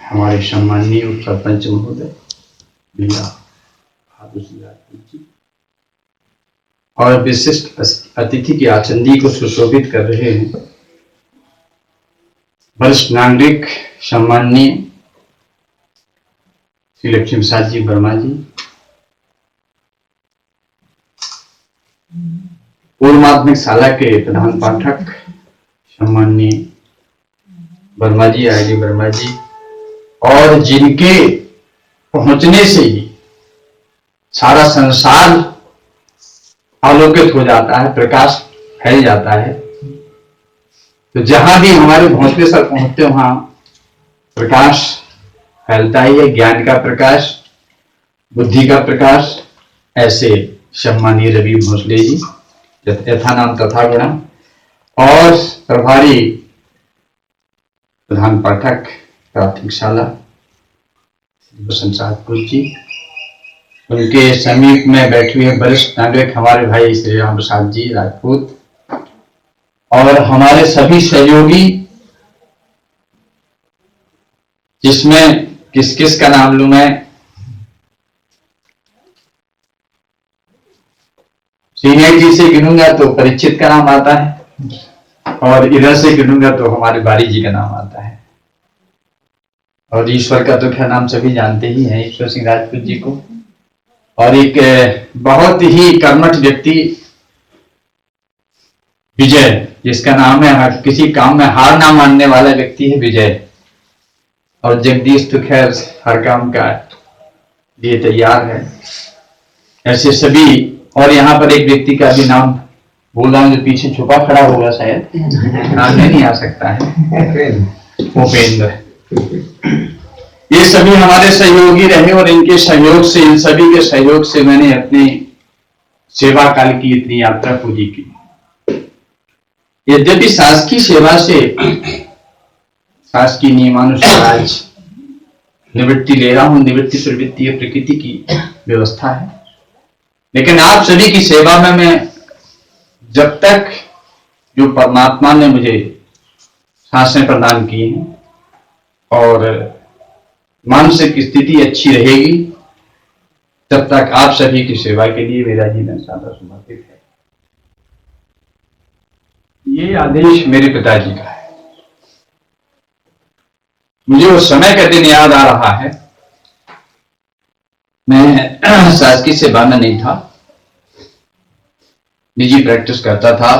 हमारे सम्माननीय उप सरपंच महोदय भैया जी और विशिष्ट अतिथि की आचंदी को सुशोभित कर रहे हैं वरिष्ठ नागरिक सम्माननीय श्री लक्ष्मी प्रसाद जी वर्मा जी, पूर्व माध्यमिक शाला के प्रधान पाठक सम्माननीय वर्मा जी, आई वर्मा जी, और जिनके पहुंचने से ही सारा संसार आलोकित हो जाता है, प्रकाश फैल जाता है। तो जहां भी हमारे भोसले सर पहुंचते वहां प्रकाश फैलता ही है, ज्ञान का प्रकाश, बुद्धि का प्रकाश। ऐसे सम्मानीय रवि भोसले जी, यथा नाम तथा गुणम, और प्रभारी प्रधान पाठक प्राथमिक शाला बसंत साहपुर जी, उनके समीप में बैठे हुए वरिष्ठ नागरिक हमारे भाई श्री राम प्रसाद जी राजपूत, और हमारे सभी सहयोगी, जिसमें किस किस का नाम लूं मैं। सीनियर जी से गिनूंगा तो परीक्षित का नाम आता है, और इधर से गिनूंगा तो हमारे बारी जी का नाम आता है, और ईश्वर का तो खैर नाम सभी जानते ही हैं, ईश्वर सिंह राजपूत जी को। और एक बहुत ही कर्मठ व्यक्ति विजय, जिसका नाम है, किसी काम में हार ना मानने वाला व्यक्ति है विजय। और जगदीश तो खैर हर काम का लिए तैयार है। ऐसे सभी, और यहाँ पर एक व्यक्ति का भी नाम बोल रहा हूं जो पीछे छुपा खड़ा होगा, शायद नाम नहीं आ सकता है, उपेंद्र। ये सभी हमारे सहयोगी रहे, और इनके सहयोग से, इन सभी के सहयोग से मैंने अपनी सेवा काल की इतनी यात्रा पूरी की। यद्यपि शासकीय सेवा से, शासकीय नियमानुसार आज निवृत्ति ले रहा हूं, निवृत्ति प्रवृत्ति प्रकृति की व्यवस्था है, लेकिन आप सभी की सेवा में मैं जब तक जो परमात्मा ने मुझे सांसें प्रदान की हैं और मानसिक स्थिति अच्छी रहेगी, तब तक आप सभी की सेवा के लिए मेरा जीवन सदा समर्पित है। ये आदेश मेरे पिताजी का है। मुझे उस समय का दिन याद आ रहा है, मैं शासकीय सेवा में नहीं था, निजी प्रैक्टिस करता था।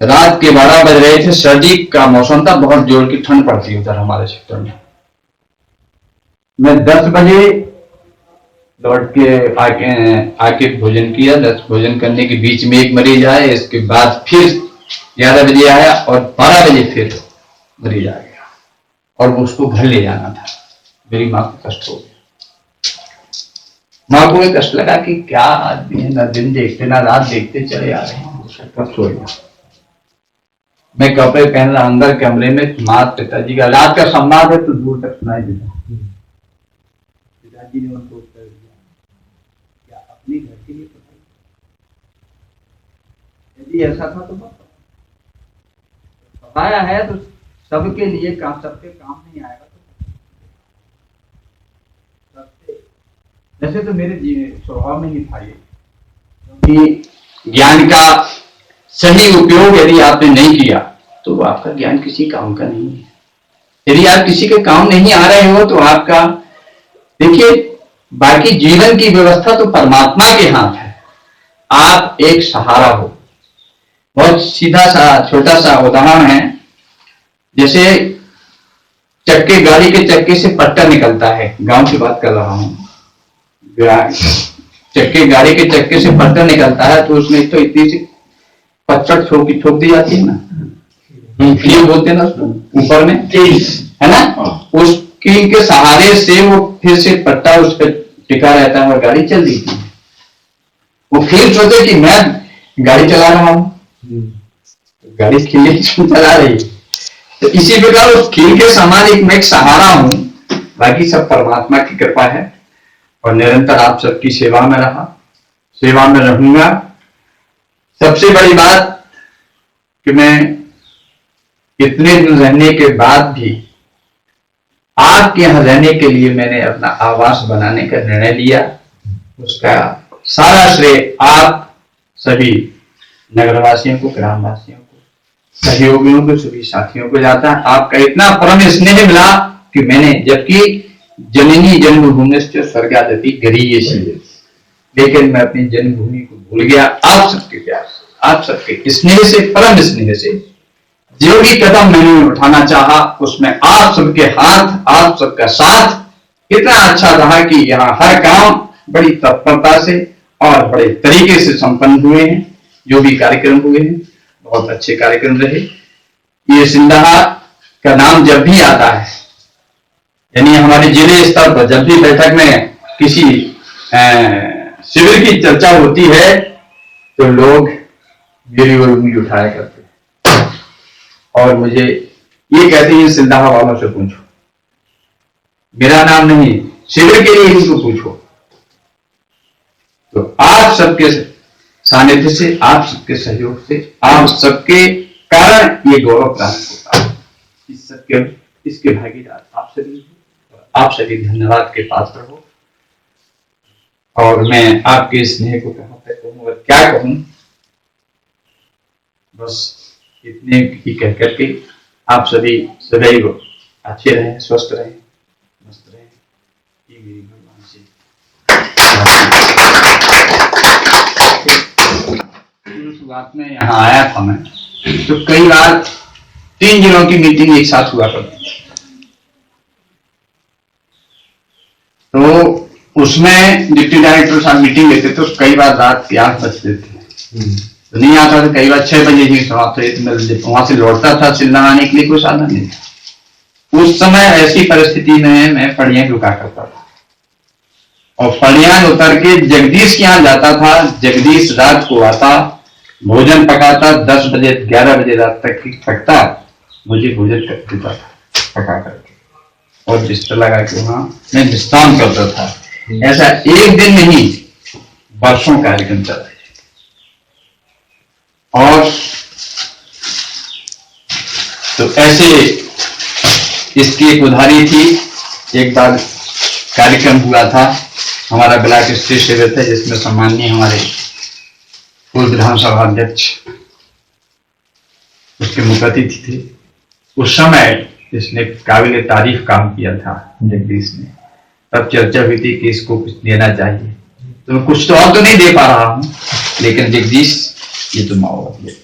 रात के 12 बज रहे थे, सर्दी का मौसम था, बहुत जोर की ठंड पड़ती है उधर हमारे क्षेत्र में। मैं 10 बजे लौट के आके भोजन किया। 10 भोजन करने के बीच में एक मरीज आया, इसके बाद फिर 11 बजे आया, और 12 बजे फिर मरीज आ गया। और वो उसको घर ले जाना था। मेरी माँ को कष्ट हो गया। माँ को एक कष्ट लगा कि क्या आदमी है, ना दिन देखते ना रात देखते चले आ रहे हैं। कष्ट हो गया। मैं कपड़े पहन रहा अंदर कमरे में, माँ पिताजी का रात का संवाद है तो दूर तक सुनाई देता। पिताजी ने उनको उत्तर दिया, क्या अपने घर के लिए पढ़ाई? यदि ऐसा था तो पढ़ाया है तो सबके लिए काम, सबके काम नहीं आएगा तो सबसे, वैसे तो मेरे स्वभाव में ही था ये, क्योंकि ज्ञान का सही उपयोग यदि आपने नहीं किया तो आपका ज्ञान किसी काम का नहीं है। यदि आप किसी के काम नहीं आ रहे हो तो आपका, देखिए, बाकी जीवन की व्यवस्था तो परमात्मा के हाथ है। आप एक सहारा हो। बहुत सीधा सा छोटा सा उदाहरण है, जैसे चक्के, गाड़ी के चक्के से पट्टा निकलता है। गांव की बात कर रहा हूं। चक्के, गाड़ी के चक्के से पट्टा निकलता है तो उसमें तो इतनी सी पत्थर ठोक दी जाती है ना, कील बोलते हैं ना ऊपर में, है ना, उस कील के सहारे से वो फिर से पट्टा उस पर टिका रहता है और गाड़ी चल रही थी। वो फिर सोचे कि मैं गाड़ी चला रहा हूं, गाड़ी खीले चला रही। तो इसी प्रकार उस कील के समान मैं एक सहारा हूं, बाकी सब परमात्मा की कृपा है। और निरंतर आप सबकी सेवा में रहा, सेवा में रहूंगा। सबसे बड़ी बात कि मैं इतने दिन रहने के बाद भी आपके यहां रहने के लिए मैंने अपना आवास बनाने का निर्णय लिया। उसका सारा श्रेय आप सभी नगरवासियों को, ग्रामवासियों को, सहयोगियों को, सभी साथियों को जाता है। आपका इतना परम स्नेह मिला कि मैंने, जबकि जननी जन्मभूमि से स्वर्गादपि गरीयसी, लेकिन मैं अपनी जन्मभूमि को भूल गया। आप सबके प्यार, आप सबके स्नेह से, परम स्नेह से जो भी कदम मैंने उठाना चाहा उसमें आप सबके हाथ, आप सबका साथ इतना अच्छा रहा कि यहाँ हर काम बड़ी तत्परता से और बड़े तरीके से संपन्न हुए हैं। जो भी कार्यक्रम हुए हैं बहुत अच्छे कार्यक्रम रहे। ये सिंदहा का नाम जब भी आता है, यानी हमारे जिले स्तर पर जब भी बैठक में किसी शिविर की चर्चा होती है तो लोग मेरी ओर उंगली उठाया करते हैं और मुझे ये कहते हैं सिंदहा वालों से पूछो, मेरा नाम नहीं, शिविर के लिए इनको पूछो। तो आप सबके सानिध्य से, आप सबके सहयोग से, आप सबके कारण ये गौरव प्राप्त होता है। इस सबके, इसके भागीदार आप सभी, आप सभी धन्यवाद के पात्र हो। और मैं आपके स्नेह को कहां तक कहूं और क्या कहूं, बस इतने ही कह करके आप सभी सदैव अच्छे रहें, स्वस्थ रहें, मस्त रहें, ये मेरी भगवान से शुरुआत में यहाँ आया था मैं, तो कई बार 3 दिनों की मीटिंग एक साथ हुआ करती थी। तो उसमें डिप्टी डायरेक्टर साहब मीटिंग लेते थे, तो कई बार रात के 8 बजते थे, तो नहीं आता था। कई बार 6 बजे ही समाप्त हो, वहां से लौटता था। सिलना आने के लिए कोई साधन नहीं था। उस समय ऐसी परिस्थिति में मैं फड़ियां रुका करता था और फड़ियां उतर के जगदीश के यहाँ जाता था। जगदीश रात को आता, भोजन पकाता, 10 बजे 11 बजे रात तक थकता, मुझे भोजन कर देता था पका करके, और बिस्तर लगा के वहां मैं विश्राम करता था। ऐसा एक दिन नहीं, वर्षों कार्यक्रम चला। और तो ऐसे इसकी एक उदाहरण थी। एक बार कार्यक्रम हुआ था, हमारा ब्लॉक स्तरीय शिविर था जिसमें सम्माननीय हमारे पूर्व विधानसभा अध्यक्ष उसके मुख्य अतिथि थे। उस समय इसने काबिल तारीफ काम किया था जगदीश ने। तब चर्चा हुई थी कि इसको कुछ देना चाहिए, तो कुछ तो और तो नहीं दे पा रहा हूं, लेकिन जगदीश ये तो माओवादी है।